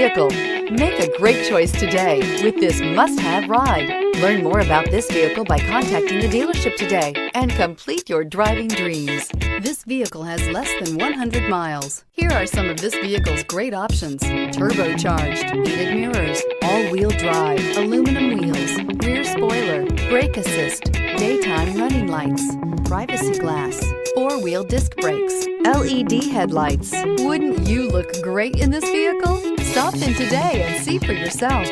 vehicle. Make a great choice today with this must-have ride. Learn more about this vehicle by contacting the dealership today and complete your driving dreams. This vehicle has less than 100 miles. Here are some of this vehicle's great options: turbocharged, heated mirrors, all-wheel drive, aluminum wheels, rear spoiler, brake assist, daytime running lights, privacy glass, four-wheel disc brakes, LED headlights. Wouldn't you look great in this vehicle? Stop in today and see for yourself.